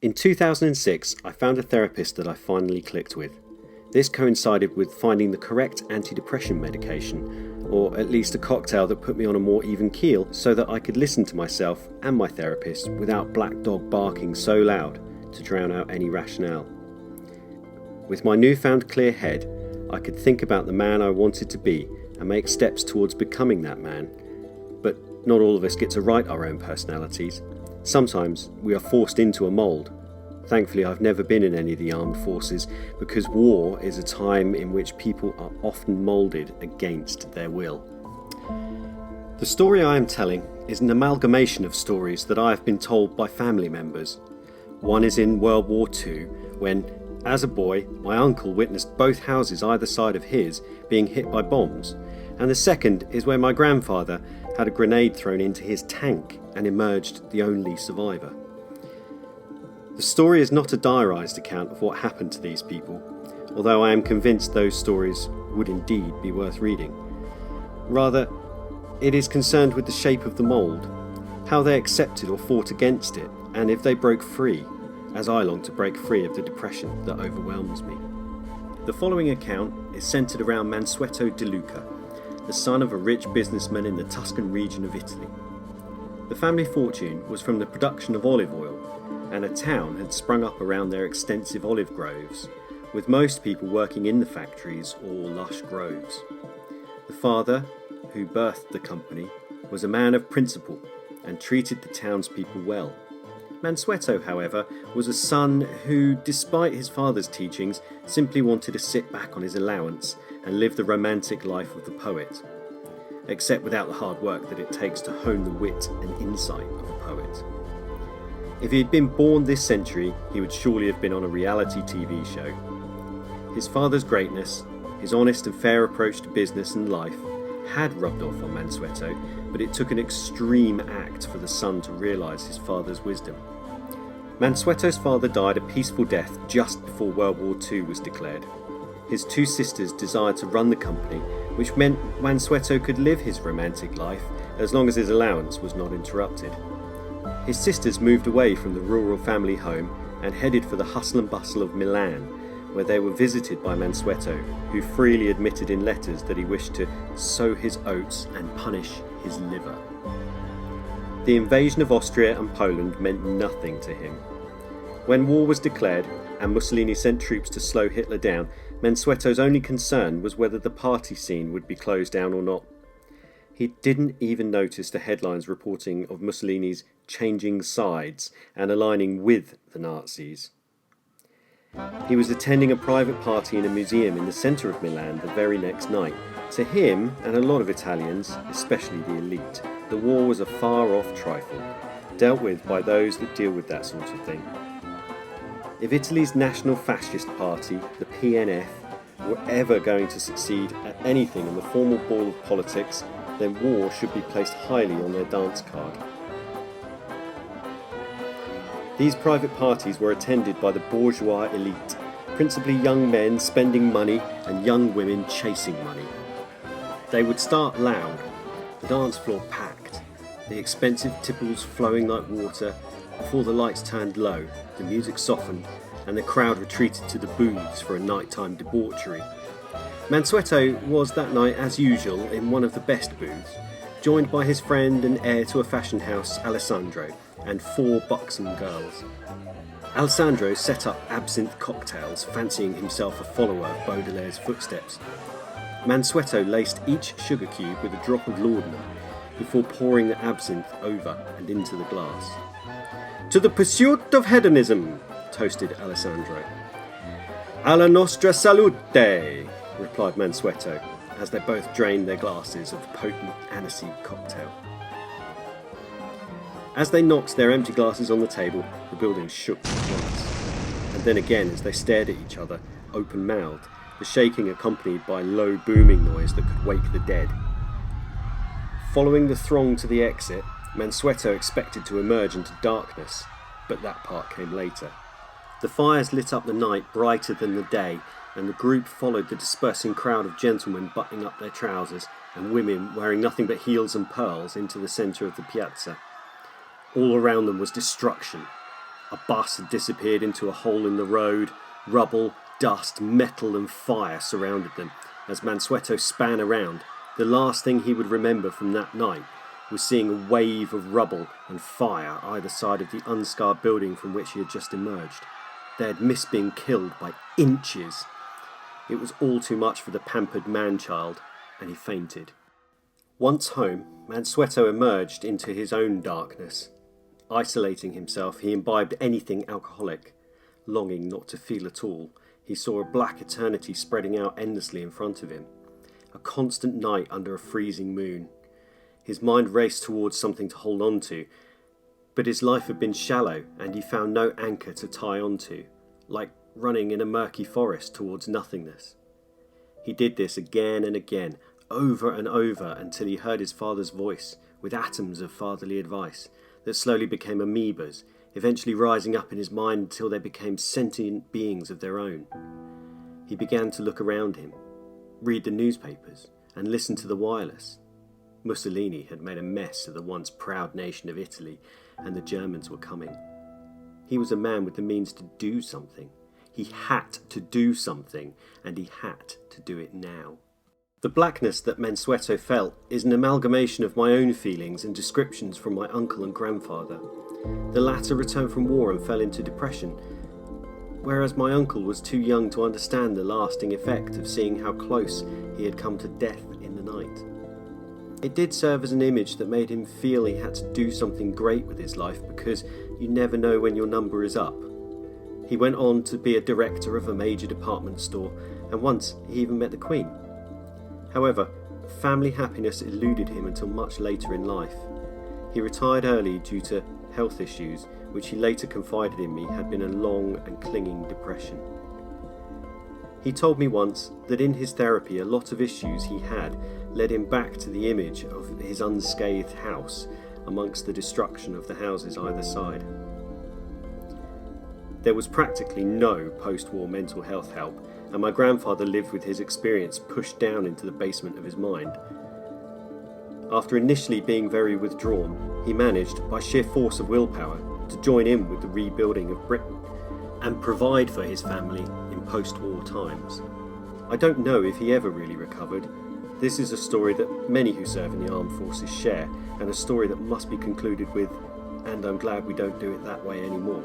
In 2006, I found a therapist that I finally clicked with. This coincided with finding the correct antidepressant medication, or at least a cocktail that put me on a more even keel so that I could listen to myself and my therapist without Black Dog barking so loud to drown out any rationale. With my newfound clear head, I could think about the man I wanted to be and make steps towards becoming that man. But not all of us get to write our own personalities. Sometimes we are forced into a mould. Thankfully, I've never been in any of the armed forces because war is a time in which people are often moulded against their will. The story I am telling is an amalgamation of stories that I have been told by family members. One is in World War II, when, as a boy, my uncle witnessed both houses either side of his being hit by bombs, and the second is where my grandfather had a grenade thrown into his tank and emerged the only survivor. The story is not a diarised account of what happened to these people, although I am convinced those stories would indeed be worth reading. Rather, it is concerned with the shape of the mould, how they accepted or fought against it, and if they broke free, as I long to break free of the depression that overwhelms me. The following account is centred around Mansueto De Luca, the son of a rich businessman in the Tuscan region of Italy. The family fortune was from the production of olive oil, and a town had sprung up around their extensive olive groves, with most people working in the factories or lush groves. The father, who birthed the company, was a man of principle and treated the townspeople well. Mansueto, however, was a son who, despite his father's teachings, simply wanted to sit back on his allowance and live the romantic life of the poet, except without the hard work that it takes to hone the wit and insight of a poet. If he had been born this century, he would surely have been on a reality TV show. His father's greatness, his honest and fair approach to business and life, had rubbed off on Mansueto, but it took an extreme act for the son to realise his father's wisdom. Mansueto's father died a peaceful death just before World War II was declared. His two sisters desired to run the company, which meant Mansueto could live his romantic life as long as his allowance was not interrupted. His sisters moved away from the rural family home and headed for the hustle and bustle of Milan, where they were visited by Mansueto, who freely admitted in letters that he wished to sow his oats and punish his liver. The invasion of Austria and Poland meant nothing to him. When war was declared and Mussolini sent troops to slow Hitler down, Mansueto's only concern was whether the party scene would be closed down or not. He didn't even notice the headlines reporting of Mussolini's changing sides and aligning with the Nazis. He was attending a private party in a museum in the centre of Milan the very next night. To him, and a lot of Italians, especially the elite, the war was a far-off trifle, dealt with by those that deal with that sort of thing. If Italy's national fascist party, the PNF, were ever going to succeed at anything in the formal ball of politics, then war should be placed highly on their dance card. These private parties were attended by the bourgeois elite, principally young men spending money and young women chasing money. They would start loud, the dance floor packed, the expensive tipples flowing like water. Before the lights turned low, the music softened and the crowd retreated to the booths for a nighttime debauchery. Mansueto was that night, as usual, in one of the best booths, joined by his friend and heir to a fashion house, Alessandro, and 4 buxom girls. Alessandro set up absinthe cocktails, fancying himself a follower of Baudelaire's footsteps. Mansueto laced each sugar cube with a drop of laudanum before pouring the absinthe over and into the glass. "To the pursuit of hedonism," toasted Alessandro. "Alla nostra salute," replied Mansueto, as they both drained their glasses of the potent aniseed cocktail. As they knocked their empty glasses on the table, the building shook once, and then again as they stared at each other, open-mouthed, the shaking accompanied by low booming noise that could wake the dead. Following the throng to the exit, Mansueto expected to emerge into darkness, but that part came later. The fires lit up the night brighter than the day, and the group followed the dispersing crowd of gentlemen buttoning up their trousers and women wearing nothing but heels and pearls into the centre of the piazza. All around them was destruction. A bus had disappeared into a hole in the road. Rubble, dust, metal and fire surrounded them. As Mansueto span around, the last thing he would remember from that night was seeing a wave of rubble and fire either side of the unscarred building from which he had just emerged. They had missed being killed by inches. It was all too much for the pampered man-child, and he fainted. Once home, Mansueto emerged into his own darkness. Isolating himself, he imbibed anything alcoholic. Longing not to feel at all, he saw a black eternity spreading out endlessly in front of him. A constant night under a freezing moon. His mind raced towards something to hold on to, but his life had been shallow and he found no anchor to tie onto, like running in a murky forest towards nothingness. He did this again and again, over and over, until he heard his father's voice with atoms of fatherly advice that slowly became amoebas, eventually rising up in his mind until they became sentient beings of their own. He began to look around him, read the newspapers, and listen to the wireless. Mussolini had made a mess of the once proud nation of Italy, and the Germans were coming. He was a man with the means to do something. He had to do something, and he had to do it now. The blackness that Mansueto felt is an amalgamation of my own feelings and descriptions from my uncle and grandfather. The latter returned from war and fell into depression, whereas my uncle was too young to understand the lasting effect of seeing how close he had come to death in the night. It did serve as an image that made him feel he had to do something great with his life, because you never know when your number is up. He went on to be a director of a major department store, and once he even met the Queen. However, family happiness eluded him until much later in life. He retired early due to health issues, which he later confided in me had been a long and clinging depression. He told me once that in his therapy a lot of issues he had led him back to the image of his unscathed house amongst the destruction of the houses either side. There was practically no post-war mental health help, and my grandfather lived with his experience pushed down into the basement of his mind. After initially being very withdrawn, he managed, by sheer force of willpower, to join in with the rebuilding of Britain and provide for his family in post-war times. I don't know if he ever really recovered. This is a story that many who serve in the armed forces share, and a story that must be concluded with, and I'm glad we don't do it that way anymore.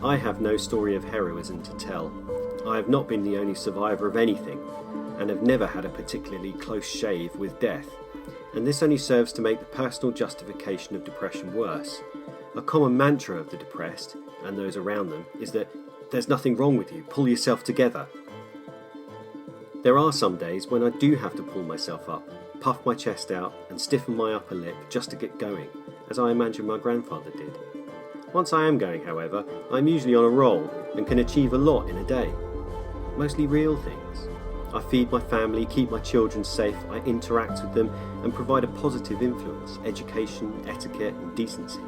I have no story of heroism to tell. I have not been the only survivor of anything, and have never had a particularly close shave with death, and this only serves to make the personal justification of depression worse. A common mantra of the depressed, and those around them, is that there's nothing wrong with you, pull yourself together. There are some days when I do have to pull myself up, puff my chest out, and stiffen my upper lip just to get going, as I imagine my grandfather did. Once I am going, however, I'm usually on a roll and can achieve a lot in a day. Mostly real things. I feed my family, keep my children safe, I interact with them and provide a positive influence, education, etiquette and decency.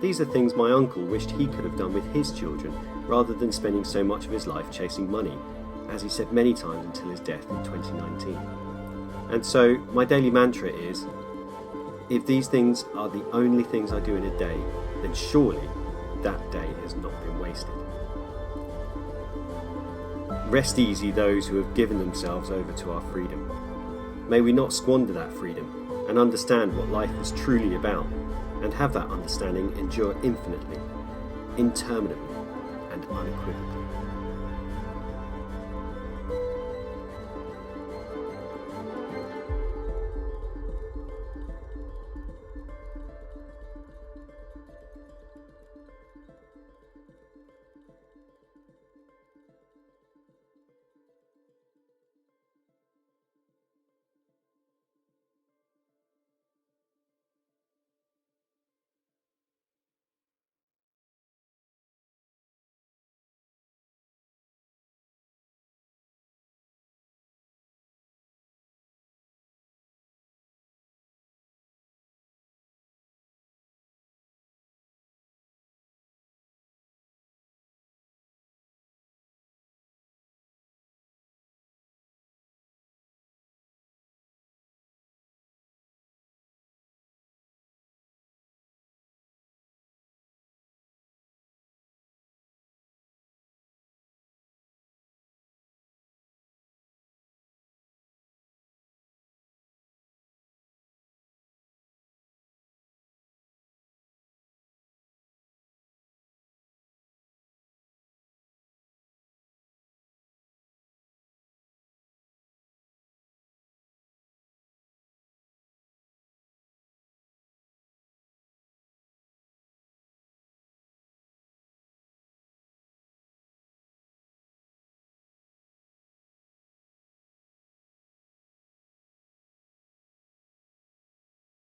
These are things my uncle wished he could have done with his children, rather than spending so much of his life chasing money, as he said many times until his death in 2019. And so, my daily mantra is, if these things are the only things I do in a day, then surely that day has not been wasted. Rest easy those who have given themselves over to our freedom. May we not squander that freedom and understand what life is truly about, and have that understanding endure infinitely, interminably, and unequivocally.